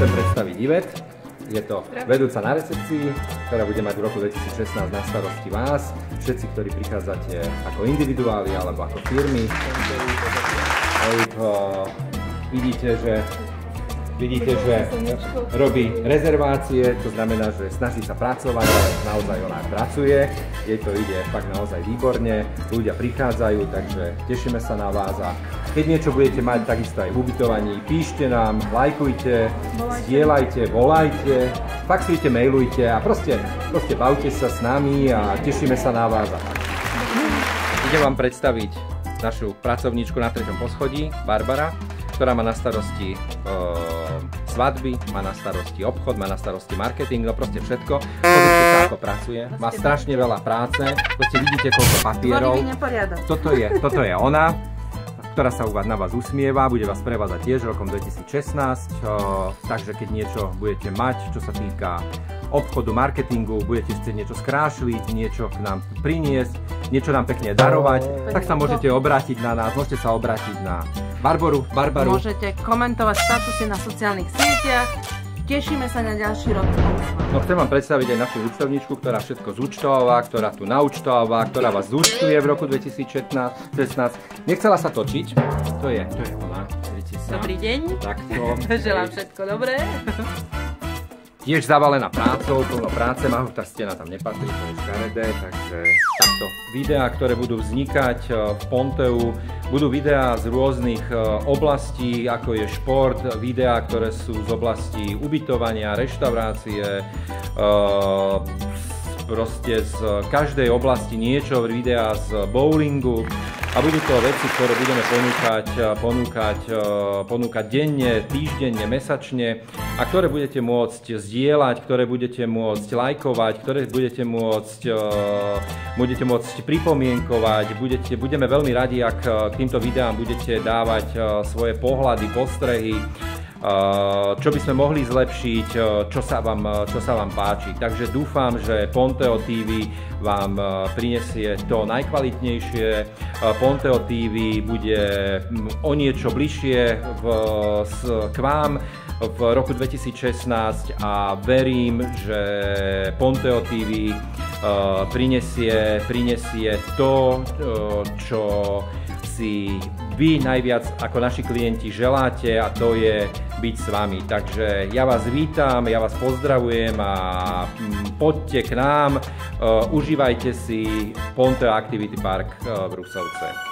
Chcem predstaviť Ivet. Je to vedúca na recepcii, ktorá bude mať v roku 2016 na starosti vás. Všetci, ktorí prichádzate ako individuáli alebo ako firmy. Vidíte, že robí rezervácie, to znamená, že snaží sa pracovať, ale naozaj ona pracuje. Jej to ide fakt naozaj výborne. Ľudia prichádzajú, takže tešíme sa na vás. A keď niečo budete mať takisto aj v ubytovaní, píšte nám, lajkujte, zdieľajte, volajte, faxujte, mailujte a proste bavte sa s nami a tešíme sa na vás. Idem vám predstaviť našu pracovníčku na 3. poschodí, Barbara, ktorá má na starosti svadby, má na starosti obchod, má na starosti marketing, no proste všetko. Pozrite sa, ako pracuje, má strašne veľa práce, proste vidíte, koľko papierov. Toto je ona, ktorá sa na vás usmieva, bude vás prevázať tiež rokom 2016, takže keď niečo budete mať, čo sa týka obchodu, marketingu, budete chcieť niečo skrášliť, niečo k nám priniesť, niečo nám pekne darovať, tak sa môžete obrátiť na nás, môžete sa obrátiť na Barbaru. Môžete komentovať statusy na sociálnych sieťach. Tešíme sa na ďalší rok. No, chcem vám predstaviť aj našu účtovníčku, ktorá všetko zúčtováva, ktorá tu naúčtováva, ktorá vás zúčtuje v roku 2016. Nechcela sa točiť, to je ona. Dobrý deň. Takto. Želám všetko dobré. Tiež zavalená prácou, plno práce, tá stena tam nepatrí, to je škaredé, takže takto. Videá, ktoré budú vznikať v Ponteu, budú videá z rôznych oblastí, ako je šport, videá, ktoré sú z oblasti ubytovania, reštaurácie, proste z každej oblasti niečo, videá z bowlingu. A budú to veci, ktoré budeme ponúkať denne, týždenne, mesačne a ktoré budete môcť zdieľať, ktoré budete môcť lajkovať, ktoré budete môcť pripomienkovať. Budeme veľmi radi, ak k týmto videám budete dávať svoje pohľady, postrehy, čo by sme mohli zlepšiť, čo sa vám páči. Takže dúfam, že Ponteo TV vám prinesie to najkvalitnejšie. Ponteo TV bude o niečo bližšie k vám v roku 2016 a verím, že Ponteo TV prinesie to, čo si vy najviac ako naši klienti želáte, a to je byť s vami. Takže ja vás vítam, ja vás pozdravujem a poďte k nám, užívajte si Ponteo Activity Park v Rusovce.